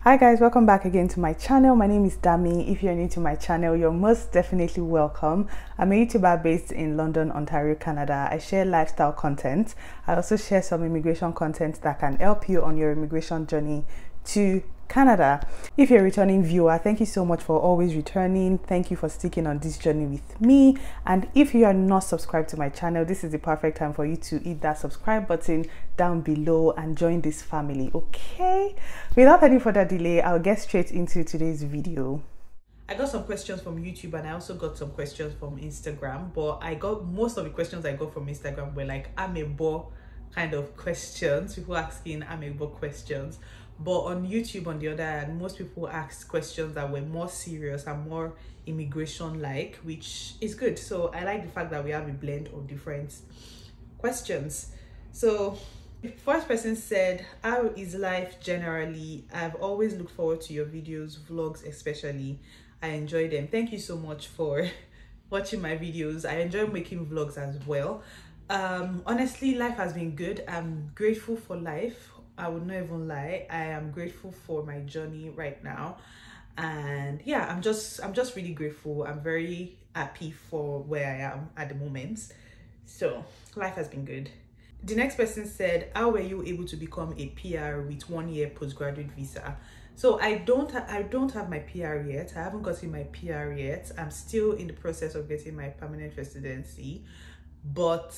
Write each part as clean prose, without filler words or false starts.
Hi guys, welcome back again to my channel. My name is Dami. If you're new to my channel, you're most definitely welcome. I'm a YouTuber based in London, Ontario, Canada. I share lifestyle content. I also share some immigration content that can help you on your immigration journey to Canada. If you're a returning viewer, thank you so much for always returning. Thank you for sticking on this journey with me. And if you are not subscribed to my channel, this is the perfect time for you to hit that subscribe button down below and join this family. Okay, without any further delay, I'll get straight into today's video. I got some questions from YouTube and I also got some questions from Instagram, but I got most of the questions I got from Instagram were like amebo kind of questions, people asking amebo questions. But on YouTube, on the other hand, most people asked questions that were more serious and more immigration-like, which is good. So I like the fact that we have a blend of different questions. So the first person said, how is life generally? I've always looked forward to your videos, vlogs especially. I enjoy them. Thank you so much for watching my videos. I enjoy making vlogs as well. Honestly, life has been good. I'm grateful for life. I would not even lie. I am grateful for my journey right now, and yeah, I'm just really grateful. I'm very happy for where I am at the moment. So life has been good. The next person said, how were you able to become a PR with 1 year postgraduate visa? So I don't have my PR yet. I haven't gotten my PR yet. I'm still in the process of getting my permanent residency. But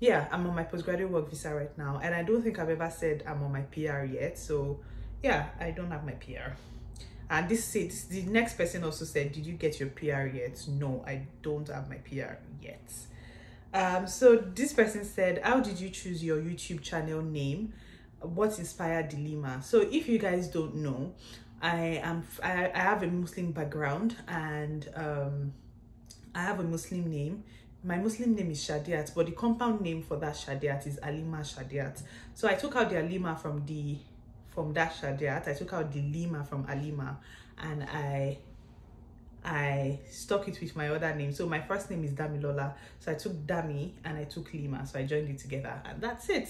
yeah, I'm on my postgraduate work visa right now, and I don't think I've ever said I'm on my PR yet. So yeah, I don't have my PR. And the next person also said, did you get your PR yet? No, I don't have my PR yet. So this person said, how did you choose your YouTube channel name? What inspired Dilemma? So if you guys don't know, I have a Muslim background, and I have a Muslim name. My Muslim name is Shadiat, but the compound name for that Shadiat is Alima Shadiat. So I took out the Alima from that Shadiat. I took out the Lima from Alima, and I stuck it with my other name. So my first name is Damilola. So I took Dami and I took Lima. So I joined it together, and that's it.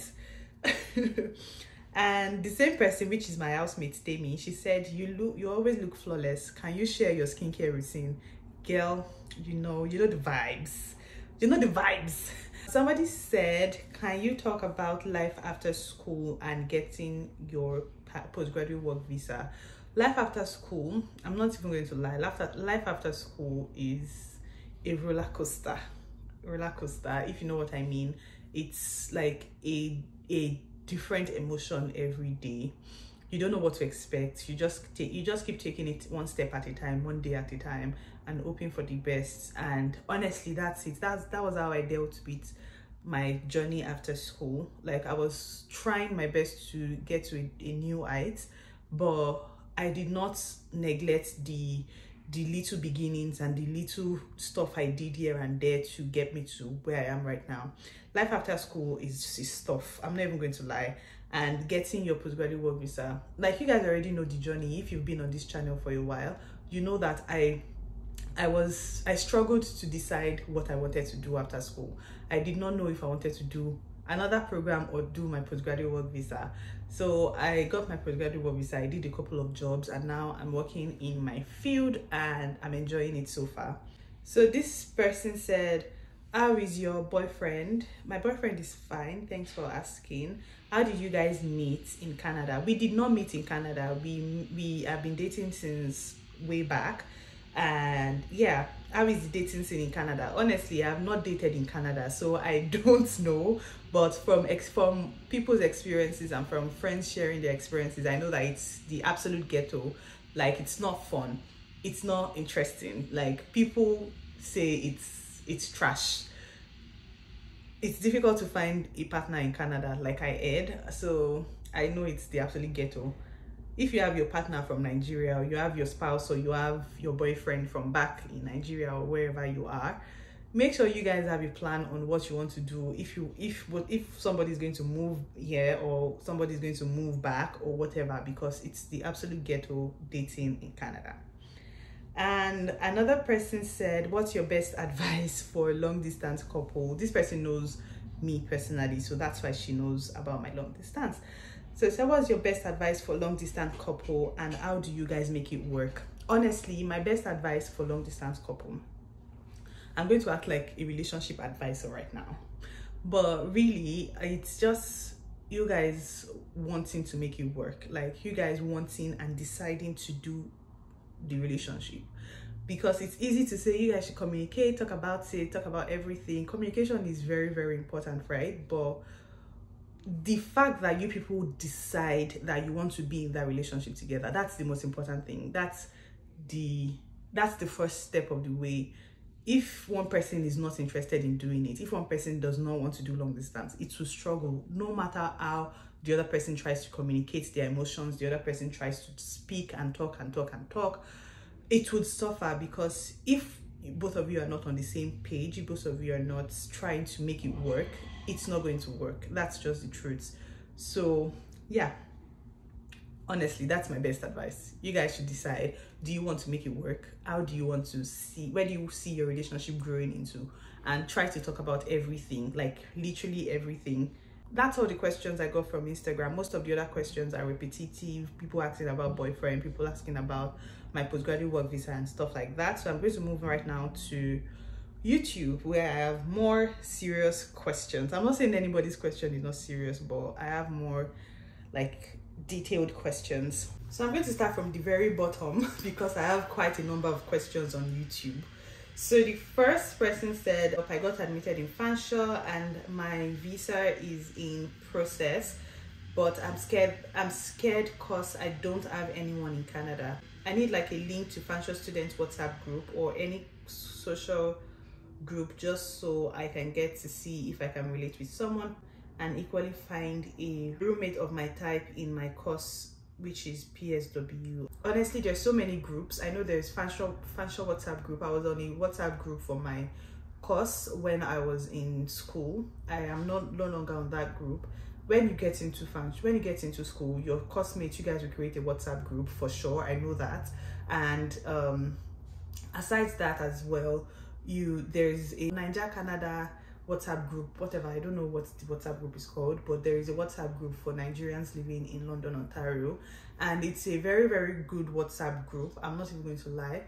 And the same person, which is my housemate Demi, she said, you always look flawless. Can you share your skincare routine? Girl, you know the vibes. You know the vibes. Somebody said, can you talk about life after school and getting your postgraduate work visa? Life after school, I'm not even going to lie, life after school is a roller coaster, if you know what I mean. It's like a different emotion every day. You don't know what to expect. You just keep taking it one step at a time, one day at a time, and hoping for the best. And honestly, that's it. That was how I dealt with my journey after school. Like, I was trying my best to get to a new height, but I did not neglect the little beginnings and the little stuff I did here and there to get me to where I am right now. Life after school is tough. I'm not even going to lie. And getting your postgraduate work visa, like, you guys already know the journey. If you've been on this channel for a while, you know that I struggled to decide what I wanted to do after school. I did not know if I wanted to do another program or do my postgraduate work visa. So I got my postgraduate work visa. I did a couple of jobs, and now I'm working in my field and I'm enjoying it so far. So this person said, how is your boyfriend? My boyfriend is fine, thanks for asking. How did you guys meet in Canada? We did not meet in Canada. We have been dating since way back. And yeah, how is the dating scene in Canada? Honestly, I have not dated in Canada, so I don't know. But from people's experiences and from friends sharing their experiences, I know that it's the absolute ghetto. Like, it's not fun, it's not interesting. Like, people say it's trash. It's difficult to find a partner in Canada, like I heard. So I know it's the absolute ghetto. If you have your partner from Nigeria, or you have your spouse, or you have your boyfriend from back in Nigeria or wherever you are, make sure you guys have a plan on what you want to do. If somebody's going to move here, or somebody's going to move back, or whatever, because it's the absolute ghetto dating in Canada. And another person said, what's your best advice for a long distance couple? This person knows me personally, so that's why she knows about my long distance. So what's your best advice for long distance couple, and how do you guys make it work? Honestly, my best advice for long distance couple, I'm going to act like a relationship advisor right now, but really it's just you guys wanting to make it work, like you guys wanting and deciding to do the relationship. Because it's easy to say you guys should communicate, talk about it, talk about everything. Communication is very, very important, right? But the fact that you people decide that you want to be in that relationship together, that's the most important thing. That's the first step of the way. If one person is not interested in doing it, if one person does not want to do long distance, it will struggle. No matter how the other person tries to communicate their emotions, the other person tries to speak and talk and talk and talk, it would suffer. Because if both of you are not on the same page, if both of you are not trying to make it work, it's not going to work. That's just the truth. So yeah, honestly, that's my best advice. You guys should decide, do you want to make it work? How do you want to see, where do you see your relationship growing into? And try to talk about everything, like literally everything. That's all the questions I got from Instagram. Most of the other questions are repetitive. People asking about boyfriend, people asking about my postgraduate work visa and stuff like that. So I'm going to move right now to YouTube, where I have more serious questions. I'm not saying anybody's question is not serious, but I have more like detailed questions. So I'm going to start from the very bottom because I have quite a number of questions on YouTube. So the first person said, I got admitted in Fanshawe and my visa is in process, but I'm scared because I don't have anyone in Canada. I need like a link to Fanshawe Students WhatsApp group or any social group, just so I can get to see if I can relate with someone, and equally find a roommate of my type in my course, which is PSW. Honestly, there's so many groups. I know there's Fanshawe WhatsApp group. I was on a WhatsApp group for my course when I was in school. I am no longer on that group. When you get into school, your course mates, you guys will create a WhatsApp group for sure. I know that. And aside that as well, there's a Niger Canada WhatsApp group, whatever, I don't know what the WhatsApp group is called, but there is a WhatsApp group for Nigerians living in London, Ontario, and it's a very, very good WhatsApp group. I'm not even going to lie.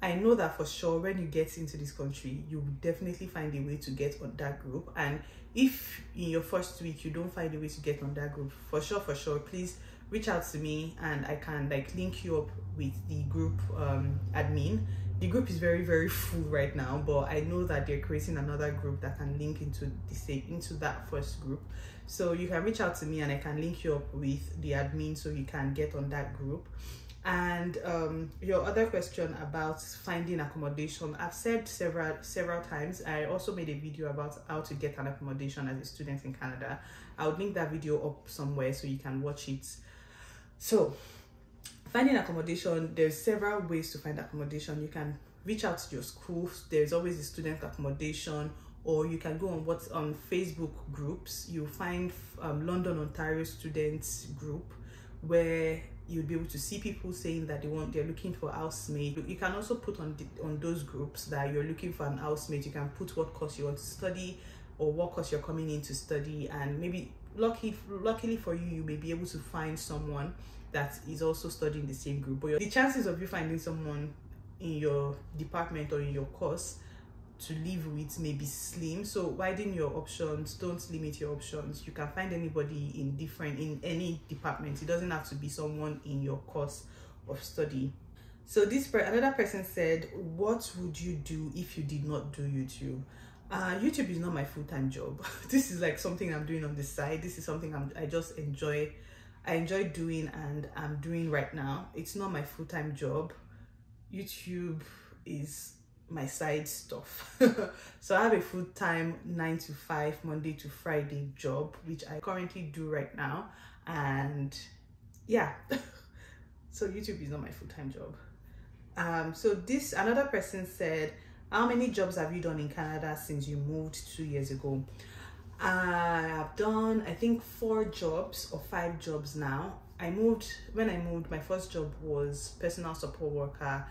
I know that for sure when you get into this country, you will definitely find a way to get on that group. And if in your first week you don't find a way to get on that group, for sure, please reach out to me and I can like link you up with the group admin. The group is very, very full right now, but I know that they're creating another group that can link into that first group. So you can reach out to me and I can link you up with the admin so you can get on that group. And your other question about finding accommodation, I've said several times. I also made a video about how to get an accommodation as a student in Canada. I'll link that video up somewhere so you can watch it. So finding accommodation, there's several ways to find accommodation. You can reach out to your school. There's always a student accommodation, or you can go on Facebook groups. You'll find London, Ontario students group, where you'll be able to see people saying that they're looking for a housemate. You can also put on those groups that you're looking for an housemate. You can put what course you want to study or what course you're coming in to study, and maybe luckily for you, you may be able to find someone that is also studying the same group. But the chances of you finding someone in your department or in your course to live with may be slim. So widen your options. Don't limit your options. You can find anybody in any department. It doesn't have to be someone in your course of study. So another person said, what would you do if you did not do YouTube? YouTube is not my full-time job. This is like something I'm doing on the side. This is something I just enjoy doing and I'm doing right now. It's not my full-time job. YouTube is my side stuff. So I have a full-time 9 to 5 Monday to Friday job, which I currently do right now, and yeah. So YouTube is not my full-time job. So another person said, how many jobs have you done in Canada since you moved 2 years ago? I have done, I think, 4 jobs or 5 jobs now. When I moved, my first job was personal support worker.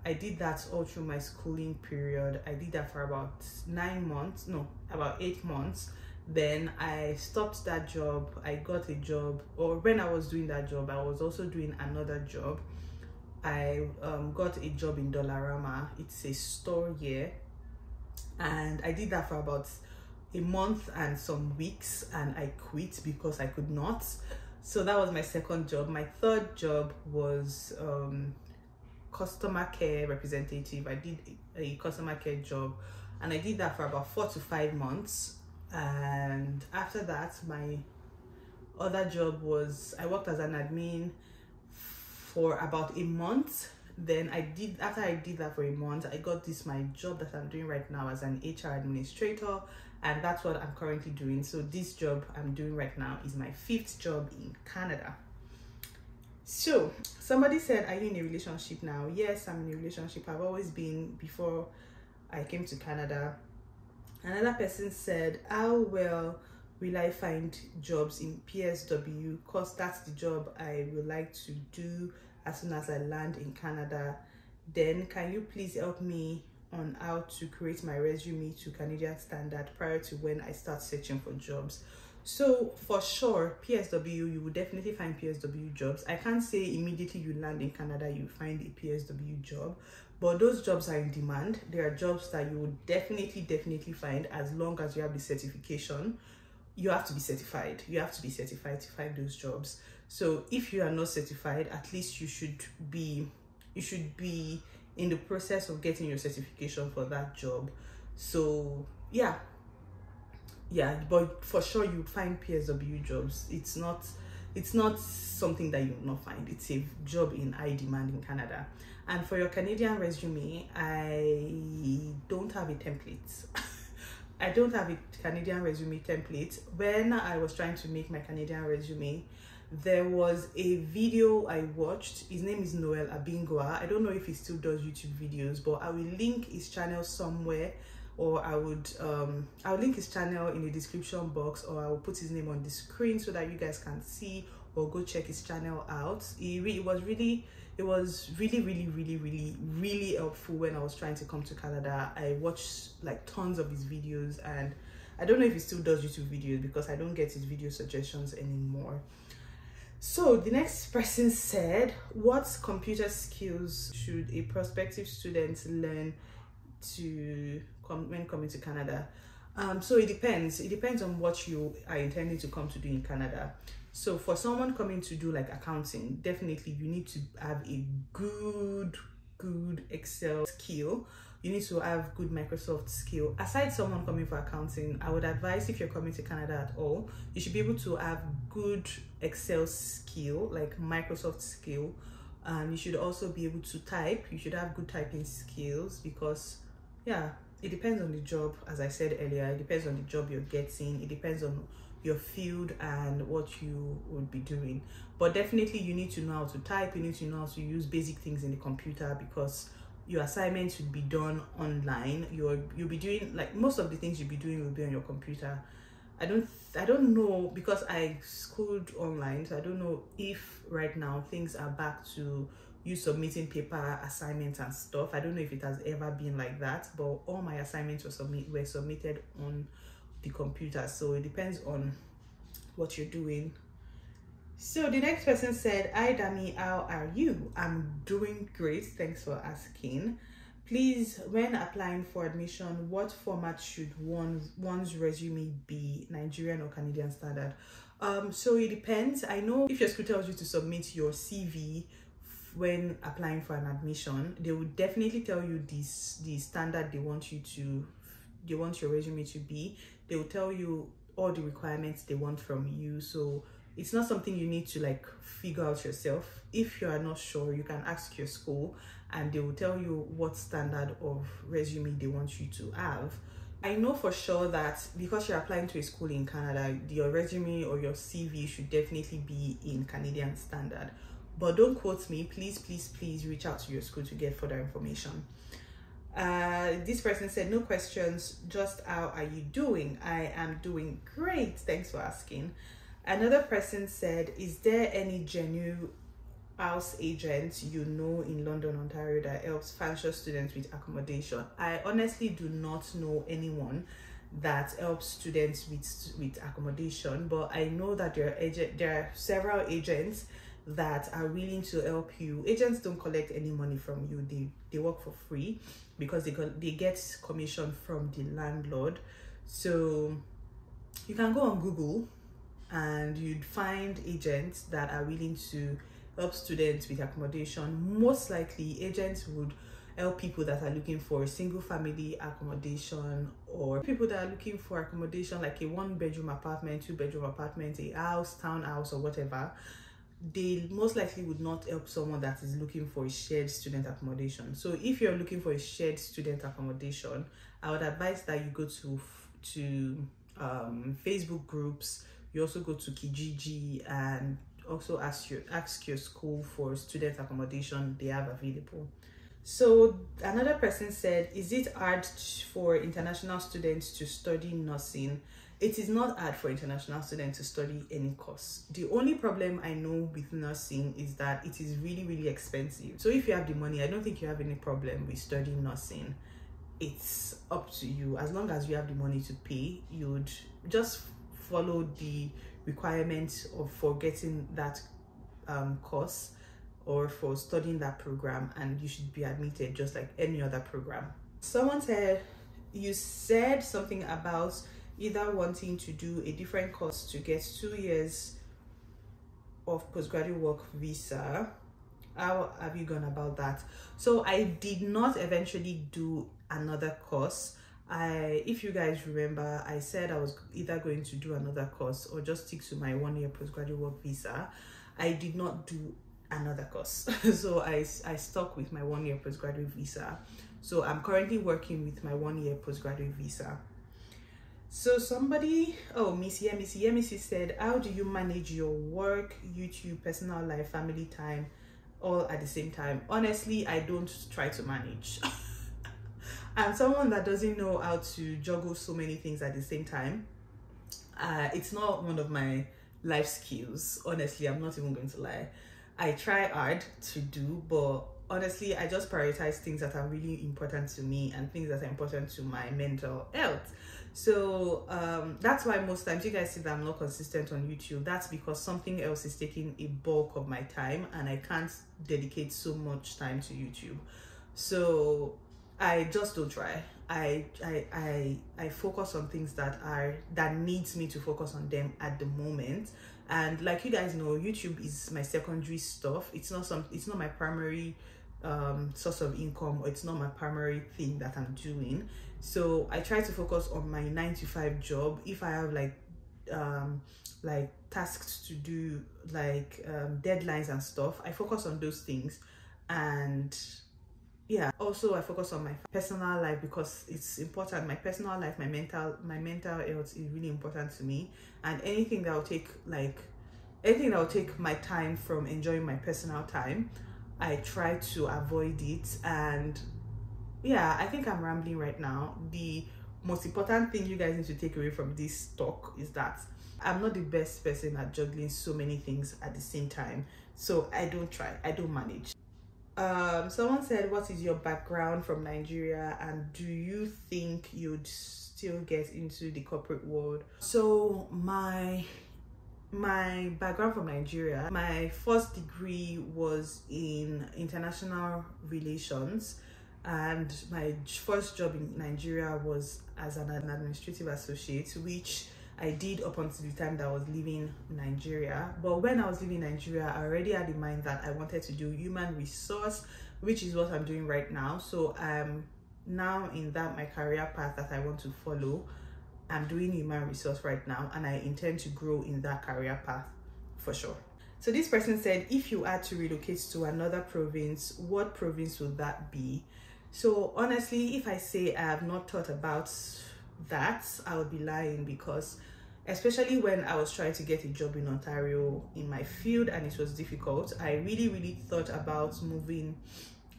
I did that all through my schooling period. I did that for about 8 months. Then I stopped that job. I got a job, or when I was doing that job, I was also doing another job. I got a job in Dollarama. It's a store here, and I did that for about a month and some weeks, and I quit because I could not. So that was my second job. My third job was customer care representative. I did a customer care job, and I did that for about 4 to 5 months. And after that, my other job was, I worked as an admin for about a month. Then after I did that for a month, I got my job that I'm doing right now as an HR administrator, and that's what I'm currently doing. So this job I'm doing right now is my 5th job in Canada. So somebody said, are you in a relationship now? Yes, I'm in a relationship. I've always been before I came to Canada. Another person said, how well will I find jobs in PSW? Because that's the job I would like to do as soon as I land in Canada. Then can you please help me on how to create my resume to Canadian standard prior to when I start searching for jobs? So for sure, PSW, you will definitely find PSW jobs. I can't say immediately you land in Canada you find a PSW job, but those jobs are in demand. There are jobs that you will definitely find as long as you have the certification. You have to be certified. You have to be certified to find those jobs. So if you are not certified, at least you should be in the process of getting your certification for that job. So yeah, but for sure you find PSW jobs. It's not something that you will not find. It's a job in high demand in Canada. And for your Canadian resume, I don't have a template. I don't have a Canadian resume template. When I was trying to make my Canadian resume, there was a video I watched. His name is Noel Abingwa. I don't know if he still does YouTube videos, but I will link his channel somewhere, or I'll link his channel in the description box, or I will put his name on the screen so that you guys can see or go check his channel out. It was really helpful when I was trying to come to Canada. I watched like tons of his videos, and I don't know if he still does YouTube videos because I don't get his video suggestions anymore. So the next person said, what computer skills should a prospective student learn when coming to Canada? So it depends on what you are intending to come to do in Canada. So for someone coming to do like accounting, definitely you need to have a good Excel skill. You need to have good Microsoft skill. Aside someone coming for accounting, I would advise, if you're coming to Canada at all, you should be able to have good Excel skill, like Microsoft skill. And you should also be able to type. You should have good typing skills, because yeah, it depends on the job. As I said earlier, it depends on the job you're getting. It depends on your field and what you would be doing. But definitely you need to know how to type. You need to know how to use basic things in the computer, because your assignments will be done online. You'll be doing, like, most of the things you'll be doing will be on your computer. I don't know, because I schooled online, so I don't know if right now things are back to you submitting paper assignments and stuff. I don't know if it has ever been like that, but all my assignments were submitted on the computer. So it depends on what you're doing. So the next person said, hi Dami, how are you? I'm doing great, thanks for asking. Please, when applying for admission, what format should one's resume be, Nigerian or Canadian standard? So it depends. I know if your school tells you to submit your CV when applying for an admission, they will definitely tell you the standard they want your resume to be. They will tell you all the requirements they want from you. So it's not something you need to like figure out yourself. If you are not sure, you can ask your school and they will tell you what standard of resume they want you to have. I know for sure that because you're applying to a school in Canada, your resume or your CV should definitely be in Canadian standard. But don't quote me, please reach out to your school to get further information. This person said, no questions, just how are you doing? I am doing great, thanks for asking. Another person said, is there any genuine house agent you know in London, Ontario that helps financial students with accommodation? I honestly do not know anyone that helps students with accommodation, but I know that there are several agents that are willing to help you. Agents don't collect any money from you. They work for free because they get commission from the landlord. So you can go on Google and you'd find agents that are willing to help students with accommodation. Most likely agents would help people that are looking for single family accommodation, or people that are looking for accommodation like a 1-bedroom apartment, 2-bedroom apartment, a house, townhouse, or whatever. They most likely would not help someone that is looking for a shared student accommodation. So if you're looking for a shared student accommodation, I would advise that you go to Facebook groups. You also go to Kijiji and also ask your school for student accommodation they have available. So another person said, is it hard for international students to study nursing? It is not hard for international students to study any course. The only problem I know with nursing is that it is really, really expensive. So if you have the money, I don't think you have any problem with studying nursing. It's up to you. As long as you have the money to pay, you would just follow the requirements for getting that course or for studying that program, and you should be admitted just like any other program. Someone said, you said something about either wanting to do a different course to get 2 years of postgraduate work visa. How have you gone about that? So I did not eventually do another course. If you guys remember, I said I was either going to do another course or just stick to my 1-year postgraduate work visa. I did not do another course. So I stuck with my 1-year postgraduate visa. So I'm currently working with my 1-year postgraduate visa. So somebody, Miss Yemisi said, how do you manage your work, YouTube, personal life, family time, all at the same time? Honestly, I don't try to manage. I'm someone that doesn't know how to juggle so many things at the same time. It's not one of my life skills. Honestly, I'm not even going to lie. I try hard to do, but honestly, I just prioritize things that are really important to me and things that are important to my mental health. So that's why most times you guys see that I'm not consistent on YouTube. That's because something else is taking a bulk of my time and I can't dedicate so much time to YouTube. So I just don't try. I focus on things that needs me to focus on them at the moment. And like you guys know, YouTube is my secondary stuff. It's not my primary source of income, or it's not my primary thing that I'm doing. So I try to focus on my 9-to-5 job. If I have like tasks to do, like deadlines and stuff, I focus on those things. And yeah, also I focus on my personal life because it's important. My personal life, my mental health is really important to me. And anything that will take my time from enjoying my personal time, I try to avoid it. And yeah, I think I'm rambling right now. The most important thing you guys need to take away from this talk is that I'm not the best person at juggling so many things at the same time. So I don't try, I don't manage. Someone said, what is your background from Nigeria and do you think you'd still get into the corporate world? So my background from Nigeria, my first degree was in international relations, and my first job in Nigeria was as an administrative associate, which I did up until the time that I was leaving Nigeria. But when I was leaving Nigeria, I already had in mind that I wanted to do human resource, which is what I'm doing right now. So I'm now in my career path that I want to follow. I'm doing human resource right now, and I intend to grow in that career path for sure. So this person said, if you had to relocate to another province, what province would that be? So honestly, if I say I have not thought about that, I would be lying, because especially when I was trying to get a job in Ontario in my field and it was difficult, I really thought about moving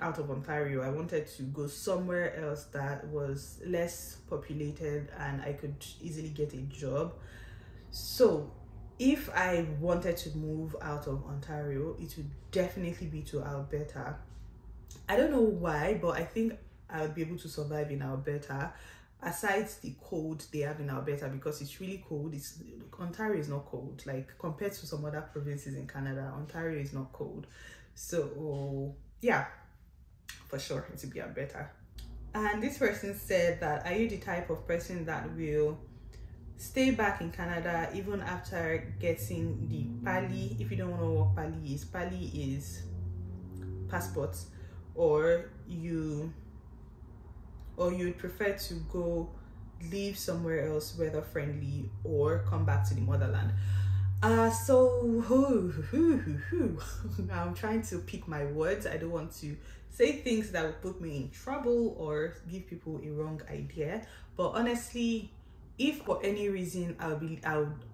out of Ontario. I wanted to go somewhere else that was less populated and I could easily get a job. So if I wanted to move out of Ontario, it would definitely be to Alberta. I don't know why, but I think I would be able to survive in Alberta. aside the cold they have in Alberta, because it's really cold. Ontario is not cold, like compared to some other provinces in Canada. Ontario is not cold. So yeah, for sure it will be Alberta. And this person said that, are you the type of person that will stay back in Canada even after getting the PALI? If you don't know what PALI is passport, or you'd prefer to go live somewhere else, weather friendly, or come back to the motherland. So I'm trying to pick my words. I don't want to say things that would put me in trouble or give people a wrong idea, but honestly, if for any reason I would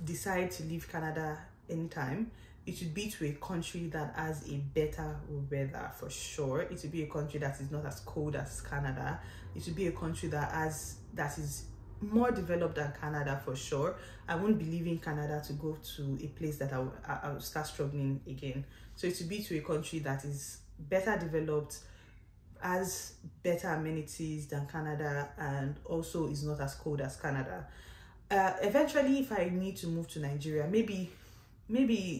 decide to leave Canada anytime, it would be to a country that has a better weather for sure. It would be a country that is not as cold as Canada. It would be a country that is more developed than Canada for sure. I won't be leaving Canada to go to a place that I'll start struggling again. So it would be to a country that is better developed, has better amenities than Canada, and also is not as cold as Canada. Eventually, if I need to move to Nigeria, maybe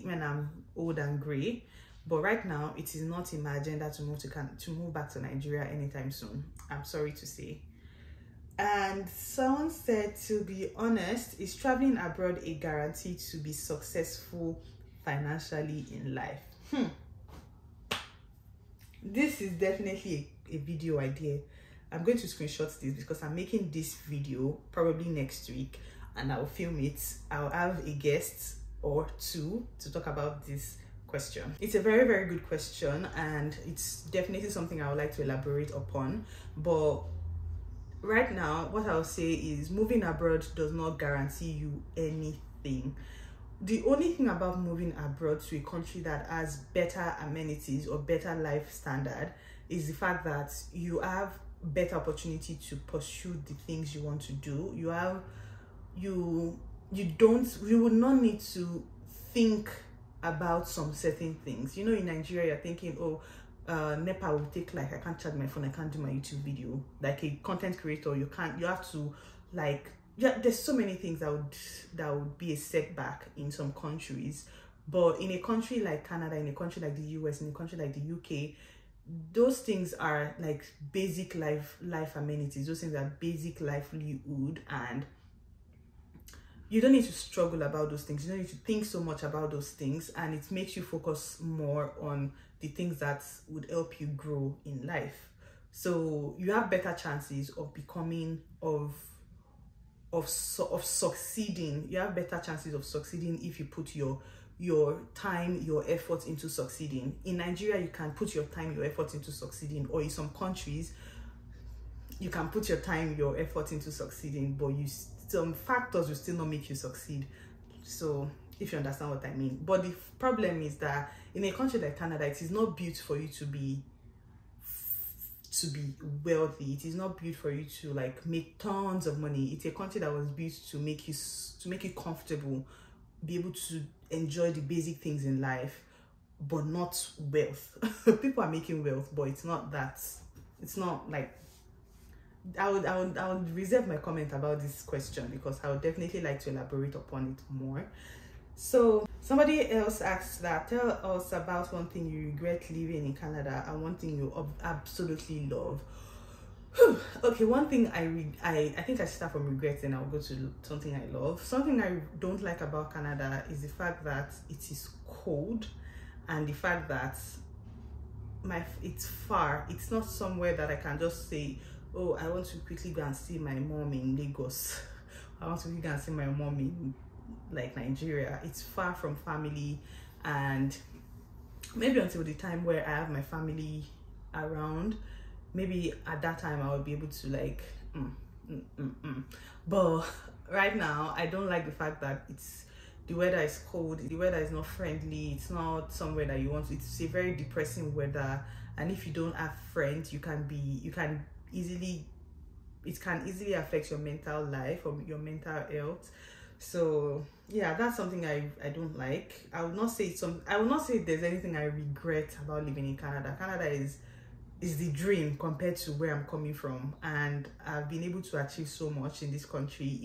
when I'm old and gray, but right now it is not in my agenda to move back to Nigeria anytime soon, I'm sorry to say. And someone said, to be honest, is traveling abroad a guarantee to be successful financially in life? This is definitely a video idea. I'm going to screenshot this because I'm making this video probably next week, and I'll film it. I'll have a guest or two to talk about this question. It's a very, very good question, and it's definitely something I would like to elaborate upon. But right now, what I'll say is moving abroad does not guarantee you anything. The only thing about moving abroad to a country that has better amenities or better life standard is the fact that you have better opportunity to pursue the things you want to do. You would not need to think about some certain things. You know, in Nigeria, you're thinking, oh, NEPA will take, like, I can't charge my phone, I can't do my YouTube video. Like a content creator, you have to, like, yeah, there's so many things that would be a setback in some countries. But in a country like Canada, in a country like the US, in a country like the UK, those things are like basic life amenities. Those things are basic livelihood, and you don't need to struggle about those things. You don't need to think so much about those things, and it makes you focus more on the things that would help you grow in life. So you have better chances of becoming of succeeding. You have better chances of succeeding if you put your time, your effort into succeeding. In Nigeria, you can put your time, your effort into succeeding, or in some countries you can put your time, your effort into succeeding, but some factors will still not make you succeed. So if you understand what I mean. But the problem is that in a country like Canada, it is not built for you to be wealthy. It is not built for you to like make tons of money. It's a country that was built to make you comfortable, be able to enjoy the basic things in life, but not wealth. People are making wealth, but it's not that. It's not like, I would reserve my comment about this question because I would definitely like to elaborate upon it more. So somebody else asked that, tell us about one thing you regret living in Canada and one thing you absolutely love. Okay, one thing I think I start from regrets and I'll go to something I love. Something I don't like about Canada is the fact that it is cold, and the fact that it's far. It's not somewhere that I can just say, oh, I want to quickly go and see my mom in Lagos. I want to quickly go and see my mom in like Nigeria. It's far from family, and maybe until the time where I have my family around, maybe at that time I will be able to like but right now I don't like the fact that the weather is cold, the weather is not friendly, it's not somewhere that you want to. It's a very depressing weather, and if you don't have friends, it can easily affect your mental life or your mental health. So yeah, that's something I don't like. I would not say there's anything I regret about living in Canada. Canada is is the dream compared to where I'm coming from, and I've been able to achieve so much in this country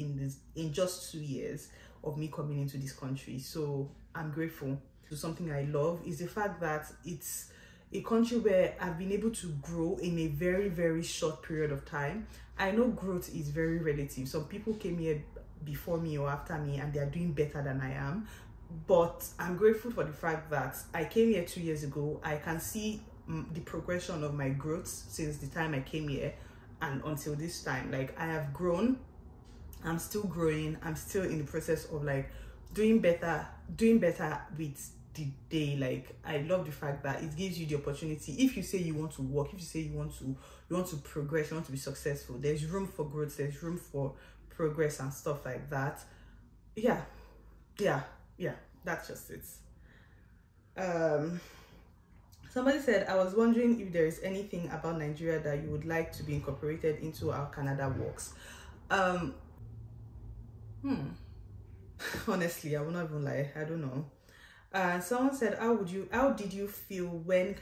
in just 2 years of me coming into this country. So I'm grateful. So something I love is the fact that it's a country where I've been able to grow in a very, very short period of time. I know growth is very relative. Some people came here before me or after me and they are doing better than I am, but I'm grateful for the fact that I came here 2 years ago. I can see the progression of my growth since the time I came here and until this time. Like, I have grown, I'm still growing, I'm still in the process of like doing better with the day. Like, I love the fact that it gives you the opportunity. If you say you want to work, if you say you want to progress, you want to be successful, there's room for growth, there's room for progress and stuff like that. Yeah, that's just it. Somebody said, I was wondering if there is anything about Nigeria that you would like to be incorporated into our Canada works. Honestly, I will not even lie, I don't know. Someone said, how did you feel when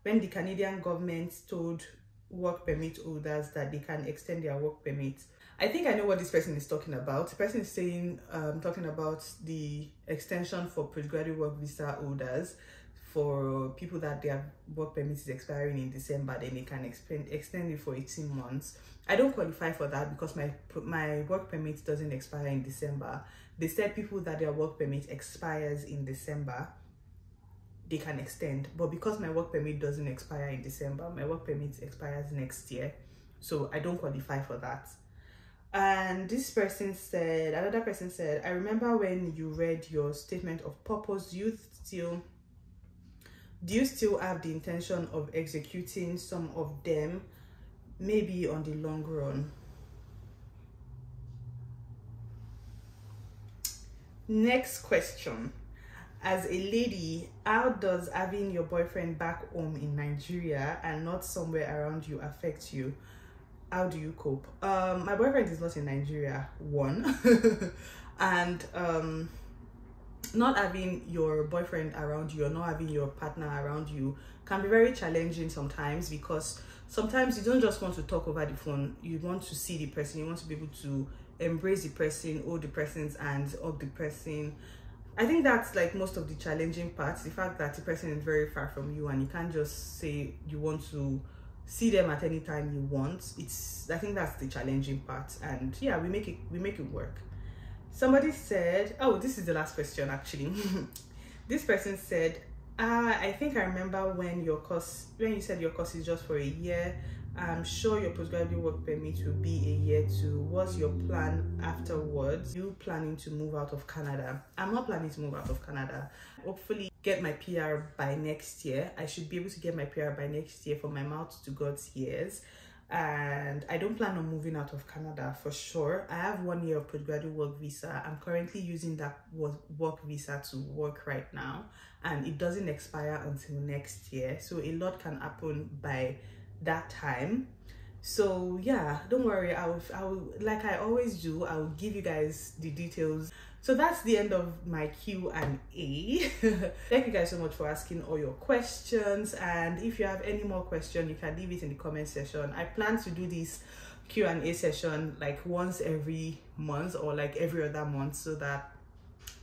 the Canadian government told work permit holders that they can extend their work permit? I think I know what this person is talking about. The person is saying, talking about the extension for postgraduate work visa holders, for people that their work permit is expiring in December, then they can extend it for 18 months. I don't qualify for that because my work permit doesn't expire in December. They said people that their work permit expires in December, they can extend. But because my work permit doesn't expire in December, my work permit expires next year. So I don't qualify for that. And another person said, I remember when you read your statement of purpose, do you still have the intention of executing some of them, maybe on the long run? Next question. As a lady, how does having your boyfriend back home in Nigeria and not somewhere around you affect you? How do you cope? My boyfriend is not in Nigeria, one. And not having your boyfriend around you or not having your partner around you can be very challenging sometimes, because sometimes you don't just want to talk over the phone. You want to see the person, you want to be able to embrace the person, hold the person's hands, hug the person. I think that's like most of the challenging parts, the fact that the person is very far from you and you can't just say you want to see them at any time you want. I think that's the challenging part, and yeah, we make it work. Somebody said, oh, this is the last question actually. This person said, I think I remember when you said your course is just for a year. I'm sure your postgraduate work permit will be a year too. What's your plan afterwards? You planning to move out of Canada? I'm not planning to move out of Canada. Hopefully get my PR by next year. I should be able to get my PR by next year, from my mouth to God's ears. And I don't plan on moving out of Canada for sure. I have 1 year of postgraduate work visa. I'm currently using that work visa to work right now, and it doesn't expire until next year. So a lot can happen by that time. So yeah, don't worry, I will, like I always do, I will give you guys the details. So that's the end of my Q&A. Thank you guys so much for asking all your questions, and if you have any more questions, you can leave it in the comment section. I plan to do this Q&A session like once every month or like every other month, so that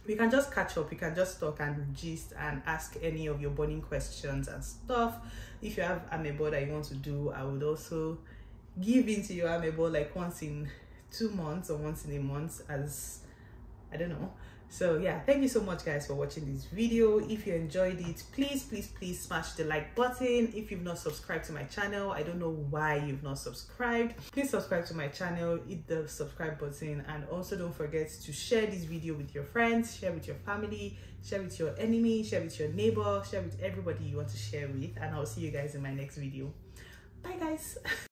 we can just catch up, we can just talk and gist and ask any of your burning questions and stuff. If you have amebo that you want to do, I would also give into your amebo like once in 2 months or once in a month, as I don't know. So yeah, thank you so much guys for watching this video. If you enjoyed it, please smash the like button. If you've not subscribed to my channel, I don't know why you've not subscribed. Please subscribe to my channel, hit the subscribe button, and also don't forget to share this video with your friends, share with your family, share with your enemy, share with your neighbor, share with everybody you want to share with, and I'll see you guys in my next video. Bye guys.